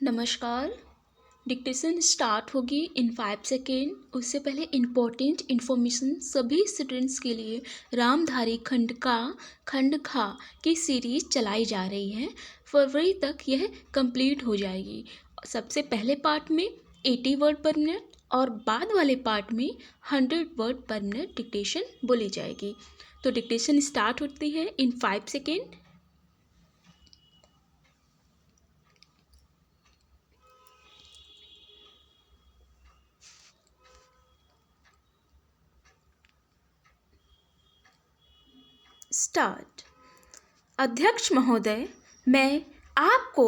नमस्कार। Dictation start होगी इन 5 second. उससे पहले इम्पोर्टेंट इन्फॉर्मेशन सभी स्टूडेंट्स के लिए। रामधारी खंड खा की सीरीज चलाई जा रही है। फरवरी तक यह कंप्लीट हो जाएगी। सबसे पहले पार्ट में 80 वर्ड पर मिनट और बाद वाले पार्ट में 100 वर्ड पर मिनट डिक्टेशन बोली जाएगी। तो डिक्टेशन स्टार्ट होती है इन 5 सेकेंड। स्टार्ट। अध्यक्ष महोदय, मैं आपको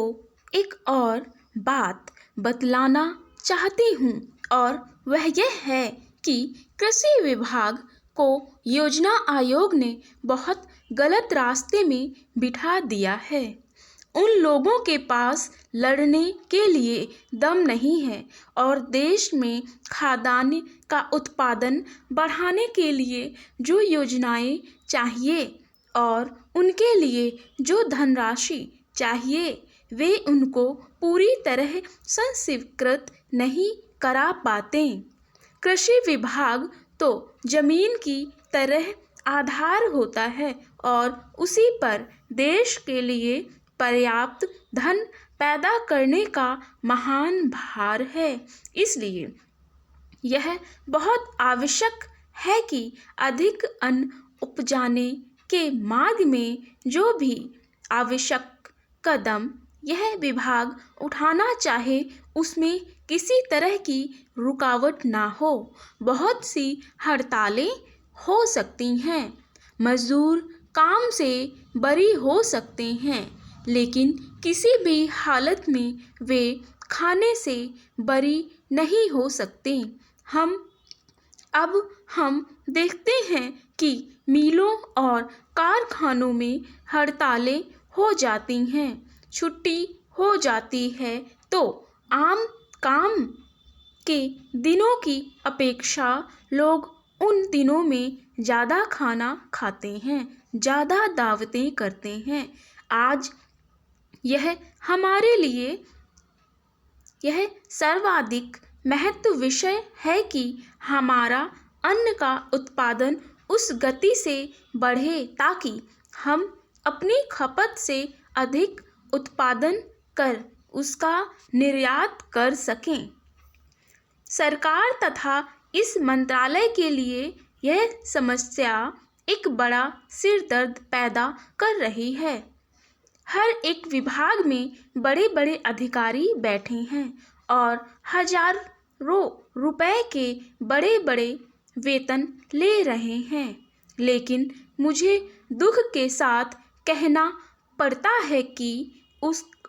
एक और बात बतलाना चाहती हूँ और वह यह है कि कृषि विभाग को योजना आयोग ने बहुत गलत रास्ते में बिठा दिया है। उन लोगों के पास लड़ने के लिए दम नहीं है और देश में खाद्यान्न का उत्पादन बढ़ाने के लिए जो योजनाएं चाहिए और उनके लिए जो धनराशि चाहिए वे उनको पूरी तरह संस्वीकृत नहीं करा पाते। कृषि विभाग तो जमीन की तरह आधार होता है और उसी पर देश के लिए पर्याप्त धन पैदा करने का महान भार है। इसलिए यह बहुत आवश्यक है कि अधिक अन्न उपजाने के मार्ग में जो भी आवश्यक कदम यह विभाग उठाना चाहे उसमें किसी तरह की रुकावट ना हो। बहुत सी हड़तालें हो सकती हैं, मजदूर काम से बरी हो सकते हैं, लेकिन किसी भी हालत में वे खाने से बरी नहीं हो सकते। अब हम देखते हैं कि मिलों और कारखानों में हड़तालें हो जाती हैं, छुट्टी हो जाती है तो आम काम के दिनों की अपेक्षा लोग उन दिनों में ज़्यादा खाना खाते हैं, ज़्यादा दावतें करते हैं। आज यह हमारे लिए यह सर्वाधिक महत्व विषय है कि हमारा अन्न का उत्पादन उस गति से बढ़े ताकि हम अपनी खपत से अधिक उत्पादन कर उसका निर्यात कर सकें। सरकार तथा इस मंत्रालय के लिए यह समस्या एक बड़ा सिरदर्द पैदा कर रही है। हर एक विभाग में बड़े बड़े अधिकारी बैठे हैं और हजारों रुपए के बड़े बड़े वेतन ले रहे हैं, लेकिन मुझे दुख के साथ कहना पड़ता है कि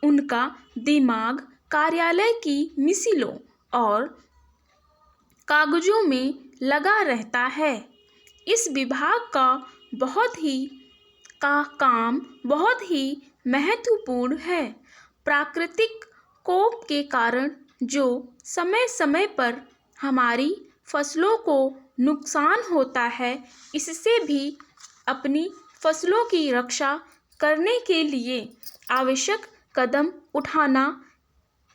उनका दिमाग कार्यालय की मिसलों और कागजों में लगा रहता है। इस विभाग का काम बहुत ही महत्वपूर्ण है। प्राकृतिक कोप के कारण जो समय समय पर हमारी फसलों को नुकसान होता है, इससे भी अपनी फसलों की रक्षा करने के लिए आवश्यक कदम उठाना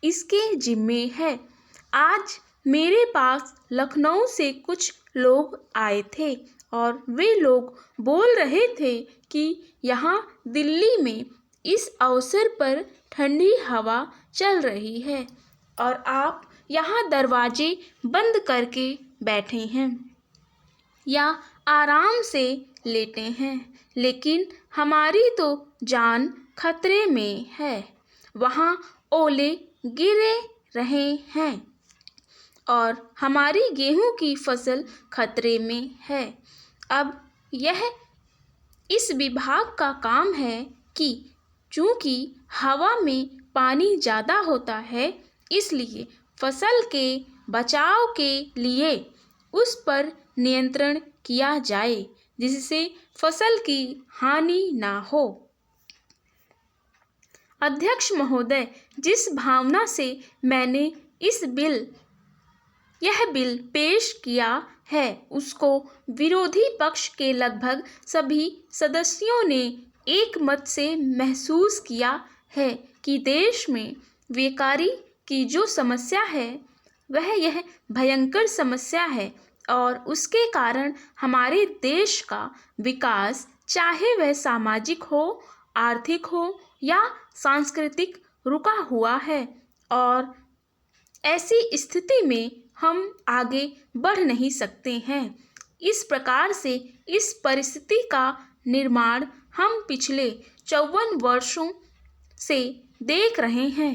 इसके जिम्मे है। आज मेरे पास लखनऊ से कुछ लोग आए थे और वे लोग बोल रहे थे कि यहाँ दिल्ली में इस अवसर पर ठंडी हवा चल रही है और आप यहाँ दरवाजे बंद करके बैठे हैं या आराम से लेटे हैं, लेकिन हमारी तो जान खतरे में है। वहाँ ओले गिरे रहे हैं और हमारी गेहूं की फसल खतरे में है। अब यह इस विभाग का काम है कि चूँकि हवा में पानी ज़्यादा होता है, इसलिए फसल के बचाव के लिए उस पर नियंत्रण किया जाए जिससे फसल की हानि ना हो। अध्यक्ष महोदय, जिस भावना से मैंने यह बिल पेश किया है उसको विरोधी पक्ष के लगभग सभी सदस्यों ने एक मत से महसूस किया है कि देश में बेकारी की जो समस्या है वह यह भयंकर समस्या है और उसके कारण हमारे देश का विकास, चाहे वह सामाजिक हो, आर्थिक हो या सांस्कृतिक, रुका हुआ है और ऐसी स्थिति में हम आगे बढ़ नहीं सकते हैं। इस प्रकार से इस परिस्थिति का निर्माण हम पिछले 54 वर्षों से देख रहे हैं।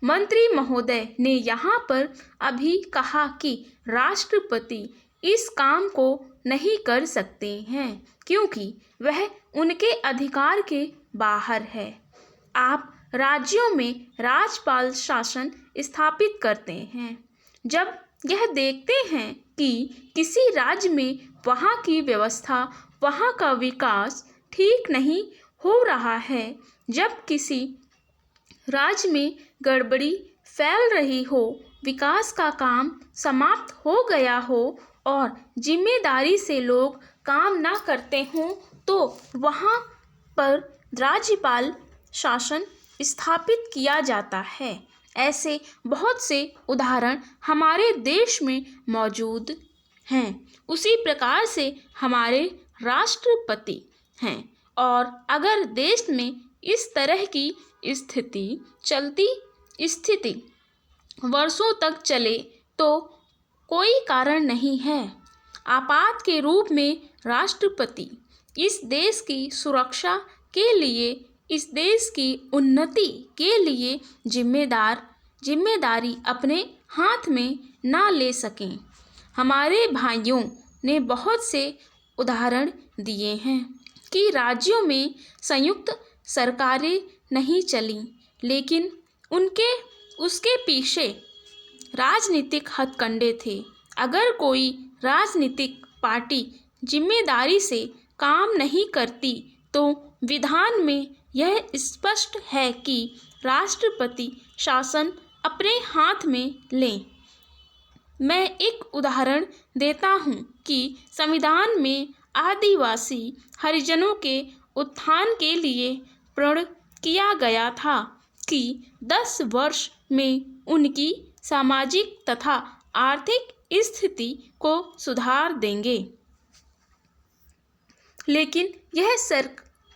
मंत्री महोदय ने यहाँ पर अभी कहा कि राष्ट्रपति इस काम को नहीं कर सकते हैं क्योंकि वह उनके अधिकार के बाहर है। आप राज्यों में राज्यपाल शासन स्थापित करते हैं। जब यह देखते हैं कि किसी राज्य में वहाँ की व्यवस्था, वहाँ का विकास ठीक नहीं हो रहा है, जब किसी राज्य में गड़बड़ी फैल रही हो, विकास का काम समाप्त हो गया हो और जिम्मेदारी से लोग काम ना करते हों, तो वहाँ पर राज्यपाल शासन स्थापित किया जाता है। ऐसे बहुत से उदाहरण हमारे देश में मौजूद हैं। उसी प्रकार से हमारे राष्ट्रपति हैं और अगर देश में इस तरह की स्थिति वर्षों तक चले तो कोई कारण नहीं है। आपात के रूप में राष्ट्रपति इस देश की सुरक्षा के लिए, इस देश की उन्नति के लिए जिम्मेदारी अपने हाथ में ना ले सकें। हमारे भाइयों ने बहुत से उदाहरण दिए हैं कि राज्यों में संयुक्त सरकारें नहीं चलीं, लेकिन उसके पीछे राजनीतिक हथकंडे थे। अगर कोई राजनीतिक पार्टी जिम्मेदारी से काम नहीं करती तो विधान में यह स्पष्ट है कि राष्ट्रपति शासन अपने हाथ में लें। मैं एक उदाहरण देता हूँ कि संविधान में आदिवासी हरिजनों के उत्थान के लिए प्रण किया गया था कि 10 वर्ष में उनकी सामाजिक तथा आर्थिक स्थिति को सुधार देंगे। लेकिन यह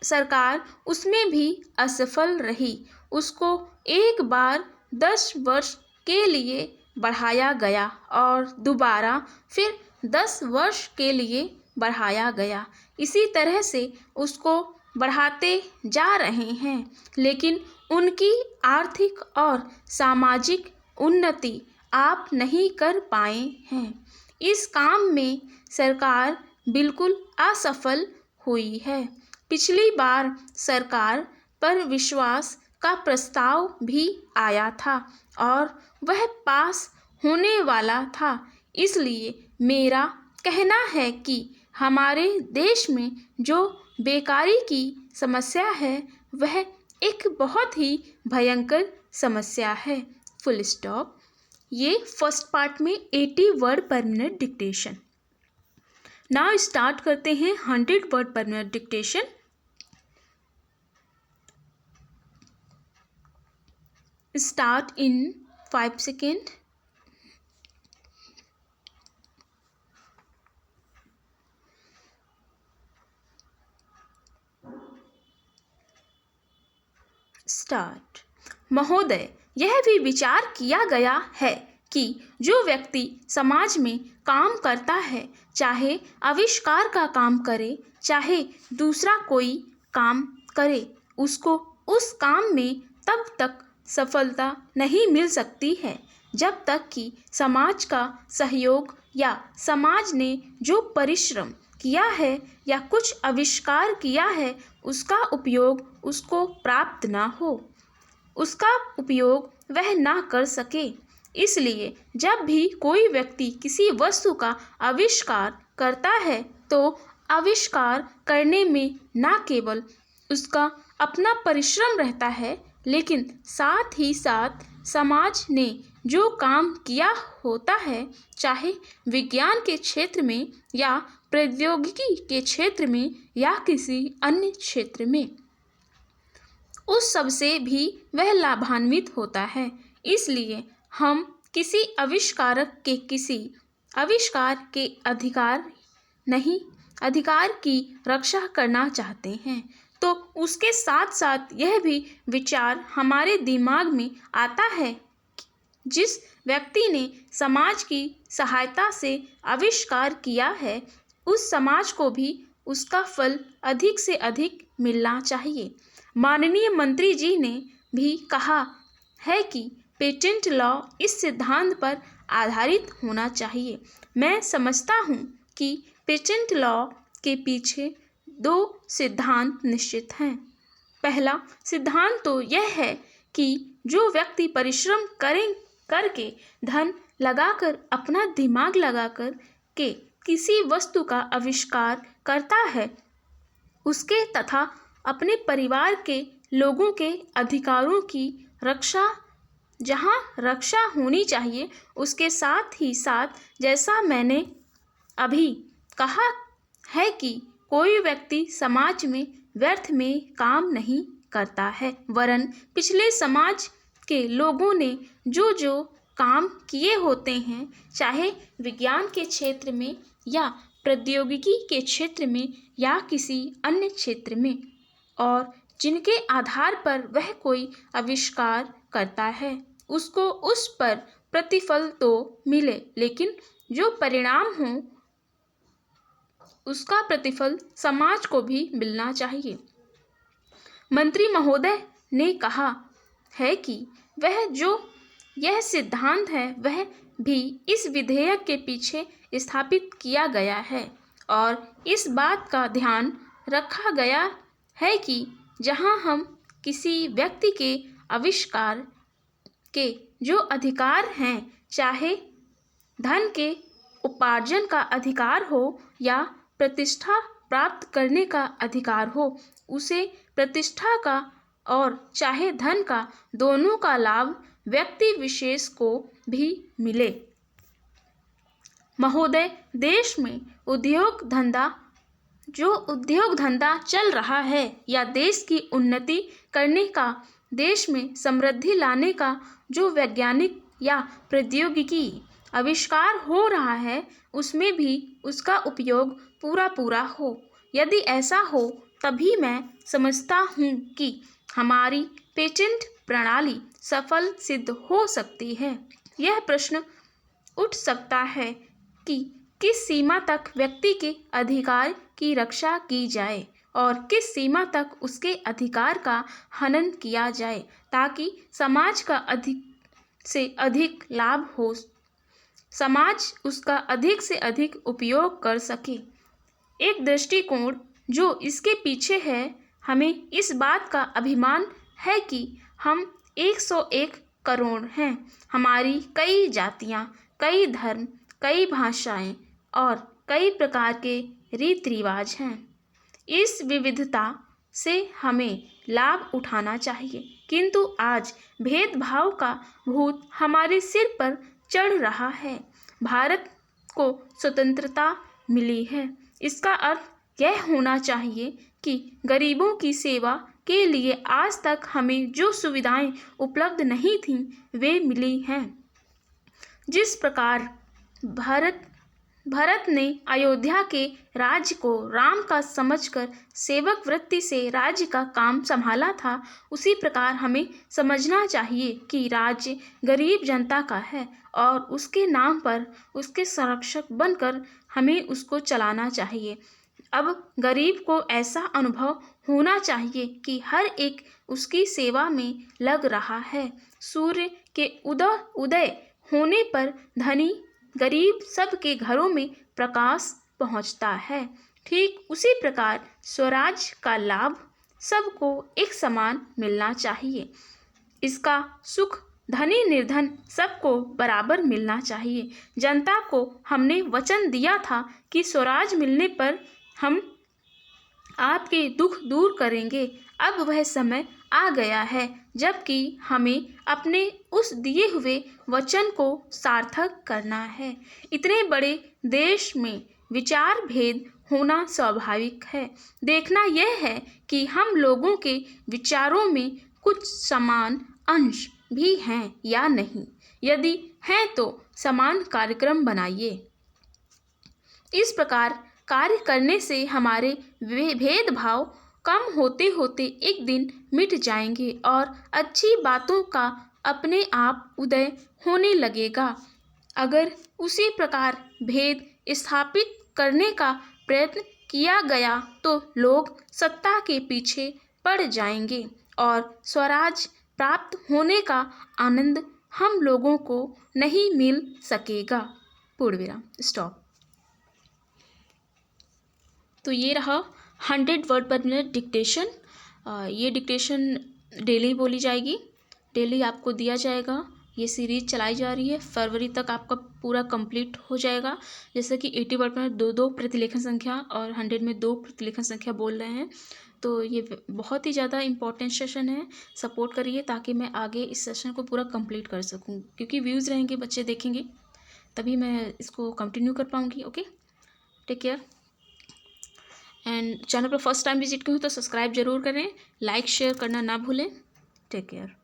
सरकार उसमें भी असफल रही। उसको एक बार 10 वर्ष के लिए बढ़ाया गया और दोबारा फिर 10 वर्ष के लिए बढ़ाया गया। इसी तरह से उसको बढ़ाते जा रहे हैं, लेकिन उनकी आर्थिक और सामाजिक उन्नति आप नहीं कर पाए हैं। इस काम में सरकार बिल्कुल असफल हुई है। पिछली बार सरकार पर विश्वास का प्रस्ताव भी आया था और वह पास होने वाला था। इसलिए मेरा कहना है कि हमारे देश में जो बेकारी की समस्या है वह एक बहुत ही भयंकर समस्या है। Full stop. ये फर्स्ट पार्ट में 80 वर्ड पर मिनट डिक्टेशन। नाउ स्टार्ट करते हैं 100 वर्ड पर minute dictation. Start in 5 second. Start. महोदय, यह भी विचार किया गया है कि जो व्यक्ति समाज में काम करता है, चाहे आविष्कार का काम करे, चाहे दूसरा कोई काम करे, उसको उस काम में तब तक सफलता नहीं मिल सकती है जब तक कि समाज का सहयोग या समाज ने जो परिश्रम किया है या कुछ आविष्कार किया है उसका उपयोग उसको प्राप्त ना हो, उसका उपयोग वह ना कर सके। इसलिए जब भी कोई व्यक्ति किसी वस्तु का आविष्कार करता है तो आविष्कार करने में न केवल उसका अपना परिश्रम रहता है, लेकिन साथ ही साथ समाज ने जो काम किया होता है, चाहे विज्ञान के क्षेत्र में या प्रौद्योगिकी के क्षेत्र में या किसी अन्य क्षेत्र में, उस सब से भी वह लाभान्वित होता है। इसलिए हम किसी आविष्कारक के किसी आविष्कार के अधिकार की रक्षा करना चाहते हैं तो उसके साथ साथ यह भी विचार हमारे दिमाग में आता है जिस व्यक्ति ने समाज की सहायता से आविष्कार किया है उस समाज को भी उसका फल अधिक से अधिक मिलना चाहिए। माननीय मंत्री जी ने भी कहा है कि पेटेंट लॉ इस सिद्धांत पर आधारित होना चाहिए। मैं समझता हूँ कि पेटेंट लॉ के पीछे दो सिद्धांत निश्चित हैं। पहला सिद्धांत तो यह है कि जो व्यक्ति परिश्रम करके धन लगाकर अपना दिमाग लगाकर के किसी वस्तु का आविष्कार करता है उसके तथा अपने परिवार के लोगों के अधिकारों की रक्षा होनी चाहिए उसके साथ ही साथ जैसा मैंने अभी कहा है कि कोई व्यक्ति समाज में व्यर्थ में काम नहीं करता है वरन पिछले समाज के लोगों ने जो जो काम किए होते हैं चाहे विज्ञान के क्षेत्र में या प्रौद्योगिकी के क्षेत्र में या किसी अन्य क्षेत्र में और जिनके आधार पर वह कोई आविष्कार करता है उसको उस पर प्रतिफल तो मिले लेकिन जो परिणाम हो उसका प्रतिफल समाज को भी मिलना चाहिए। मंत्री महोदय ने कहा है कि यह सिद्धांत है वह भी इस विधेयक के पीछे स्थापित किया गया है और इस बात का ध्यान रखा गया है कि जहां हम किसी व्यक्ति के आविष्कार के जो अधिकार हैं चाहे धन के उपार्जन का अधिकार हो या प्रतिष्ठा प्राप्त करने का अधिकार हो उसे प्रतिष्ठा का और चाहे धन का दोनों का लाभ व्यक्ति विशेष को भी मिले। महोदय देश में उद्योग धंधा चल रहा है या देश की उन्नति करने का देश में समृद्धि लाने का जो वैज्ञानिक या प्रौद्योगिकी आविष्कार हो रहा है उसमें भी उसका उपयोग पूरा हो। यदि ऐसा हो तभी मैं समझता हूँ कि हमारी पेटेंट प्रणाली सफल सिद्ध हो सकती है। यह प्रश्न उठ सकता है कि किस सीमा तक व्यक्ति के अधिकार की रक्षा की जाए और किस सीमा तक उसके अधिकार का हनन किया जाए ताकि समाज का अधिक से अधिक लाभ हो समाज उसका अधिक से अधिक उपयोग कर सके। एक दृष्टिकोण जो इसके पीछे है हमें इस बात का अभिमान है कि हम 101 करोड़ हैं। हमारी कई जातियां, कई धर्म, कई भाषाएं और कई प्रकार के रीति रिवाज हैं। इस विविधता से हमें लाभ उठाना चाहिए किंतु आज भेदभाव का भूत हमारे सिर पर चढ़ रहा है। भारत को स्वतंत्रता मिली है इसका अर्थ यह होना चाहिए कि गरीबों की सेवा के लिए आज तक हमें जो सुविधाएं उपलब्ध नहीं थीं वे मिली हैं। जिस प्रकार भरत ने अयोध्या के राज्य को राम का समझकर सेवक वृत्ति से राज्य का काम संभाला था उसी प्रकार हमें समझना चाहिए कि राज्य गरीब जनता का है और उसके नाम पर उसके संरक्षक बनकर हमें उसको चलाना चाहिए। अब गरीब को ऐसा अनुभव होना चाहिए कि हर एक उसकी सेवा में लग रहा है। सूर्य के उदय होने पर धनी गरीब सबके घरों में प्रकाश पहुंचता है। ठीक उसी प्रकार स्वराज का लाभ सबको एक समान मिलना चाहिए। इसका सुख धनी निर्धन सबको बराबर मिलना चाहिए। जनता को हमने वचन दिया था कि स्वराज मिलने पर हम आपके दुख दूर करेंगे। अब वह समय आ गया है जबकि हमें अपने उस दिए हुए वचन को सार्थक करना है। इतने बड़े देश में विचार भेद होना स्वाभाविक है। देखना यह है कि हम लोगों के विचारों में कुछ समान अंश भी हैं या नहीं। यदि हैं तो समान कार्यक्रम बनाइए। इस प्रकार कार्य करने से हमारे भेदभाव कम होते होते एक दिन मिट जाएंगे और अच्छी बातों का अपने आप उदय होने लगेगा। अगर उसी प्रकार भेद स्थापित करने का प्रयत्न किया गया तो लोग सत्ता के पीछे पड़ जाएंगे और स्वराज प्राप्त होने का आनंद हम लोगों को नहीं मिल सकेगा। पूर्ण विराम। स्टॉप। तो ये रहा 100 वर्ड पर मिनट डिक्टेशन। ये डिक्टेशन डेली बोली जाएगी, डेली आपको दिया जाएगा। ये सीरीज़ चलाई जा रही है, फरवरी तक आपका पूरा कंप्लीट हो जाएगा। जैसे कि 80 वर्ड पर दो प्रतिलेखन संख्या और 100 में 2 प्रतिलेखन संख्या बोल रहे हैं। तो ये बहुत ही ज़्यादा इम्पोर्टेंट सेशन है। सपोर्ट करिए ताकि मैं आगे इस सेशन को पूरा कंप्लीट कर सकूँ, क्योंकि व्यूज़ रहेंगे, बच्चे देखेंगे, तभी मैं इसको कंटिन्यू कर पाऊँगी। Okay, take care. And channel पर फर्स्ट टाइम विजिट की हूँ तो सब्सक्राइब जरूर करें, लाइक शेयर करना ना भूलें। Take care.